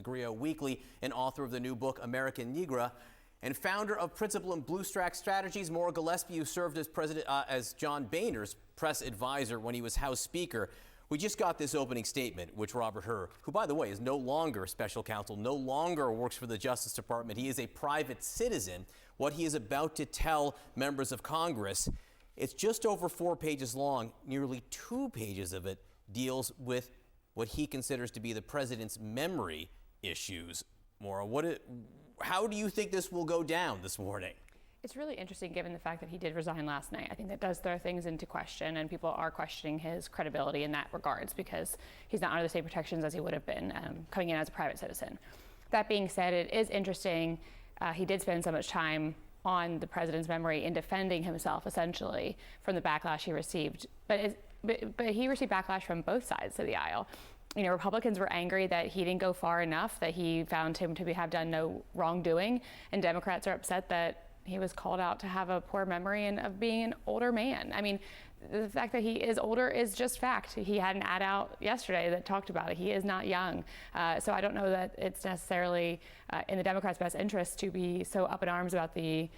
Grio Weekly and author of the new book, American Negra, and founder of Principal and Bluestack Strategies, Maura Gillespie, who served as John Boehner's press advisor when he was House Speaker. We just got this opening statement, which Robert Hur, who, by the way, is no longer special counsel, no longer works for the Justice Department. He is a private citizen. What he is about to tell members of Congress, it's just over 4 pages long. Nearly 2 pages of it deals with what he considers to be the president's memory issues. Maura, how do you think this will go down this morning? It's really interesting given the fact that he did resign last night. I think that does throw things into question, and people are questioning his credibility in that regards because he's not under the same protections as he would have been coming in as a private citizen. That being said, it is interesting. He did spend so much time on the president's memory in defending himself, essentially, from the backlash he received. But he received backlash from both sides of the aisle. You know, Republicans were angry that he didn't go far enough, that he found him to have done no wrongdoing, and Democrats are upset that he was called out to have a poor memory and of being an older man. I mean, the fact that he is older is just fact. He had an ad out yesterday that talked about it. He is not young. So I don't know that it's necessarily in the Democrats' best interest to be so up in arms about the,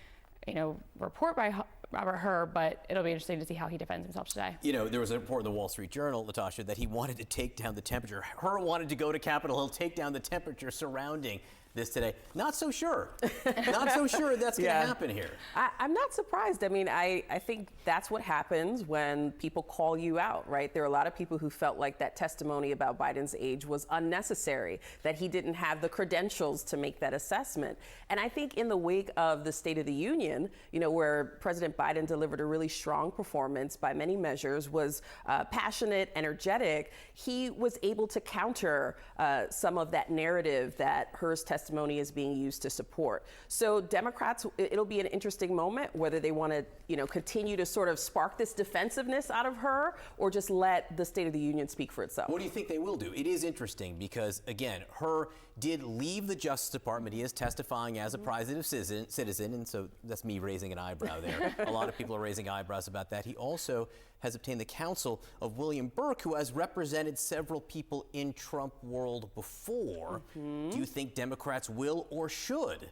report by Robert Hur, but it'll be interesting to see how he defends himself today. You know, there was a report in the Wall Street Journal, Natasha, that he wanted to take down the temperature. Hur wanted to go to Capitol Hill, take down the temperature surrounding this today. Not so sure. Not so sure that's going to happen here. I'm not surprised. I mean, I think that's what happens when people call you out, right? There are a lot of people who felt like that testimony about Biden's age was unnecessary, that he didn't have the credentials to make that assessment. And I think in the wake of the State of the Union, where President Biden delivered a really strong performance by many measures, was passionate, energetic, he was able to counter some of that narrative that Hur's testimony is being used to support. So Democrats, it'll be an interesting moment whether they want to, continue to sort of spark this defensiveness out of her or just let the State of the Union speak for itself. What do you think they will do? It is interesting because, again, Hur did leave the Justice Department. He is testifying as a private citizen, and so that's me raising an eyebrow there. A lot of people are raising eyebrows about that. He also has obtained the counsel of William Burke, who has represented several people in Trump world before. Do you think Democrats will or should,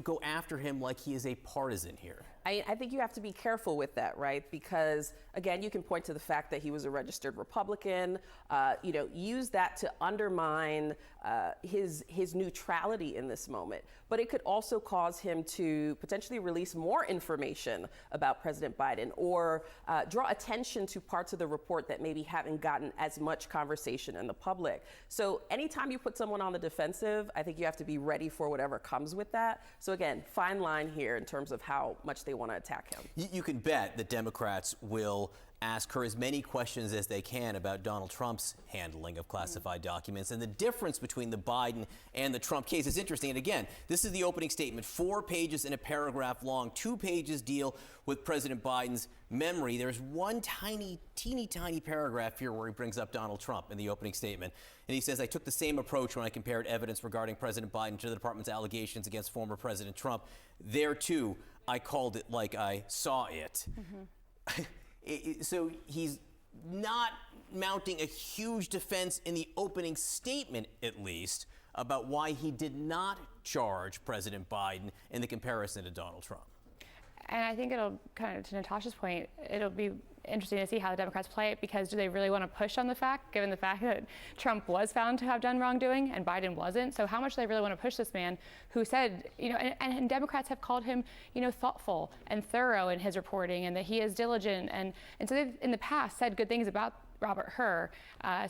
go after him like he is a partisan here? I think you have to be careful with that, right? Because, again, you can point to the fact that he was a registered Republican, use that to undermine his neutrality in this moment. But it could also cause him to potentially release more information about President Biden or draw attention to parts of the report that maybe haven't gotten as much conversation in the public. So anytime you put someone on the defensive, I think you have to be ready for whatever comes with that. So again, fine line here in terms of how much they want to attack him. You can bet that Democrats will ask her as many questions as they can about Donald Trump's handling of classified documents and the difference between the Biden and the Trump case. It's interesting. And again, this is the opening statement, 4 pages in a paragraph long, 2 pages deal with President Biden's memory. There's one teeny tiny paragraph here where he brings up Donald Trump in the opening statement. And he says, I took the same approach when I compared evidence regarding President Biden to the department's allegations against former President Trump. There, too, I called it like I saw it. So he's not mounting a huge defense in the opening statement, at least, about why he did not charge President Biden in the comparison to Donald Trump. And I think it'll, kind of to Natasha's point, it'll be interesting to see how the Democrats play it, because do they really want to push on the fact, given the fact that Trump was found to have done wrongdoing and Biden wasn't? So how much do they really want to push this man who said, and Democrats have called him, thoughtful and thorough in his reporting, and that he is diligent. And so they've, in the past, said good things about Robert Hur.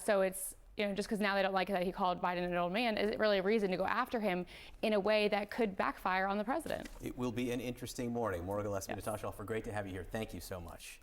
So it's, just because now they don't like that he called Biden an old man, is it really a reason to go after him in a way that could backfire on the president? It will be an interesting morning. Maura Gillespie, Natasha Alford, great to have you here. Thank you so much.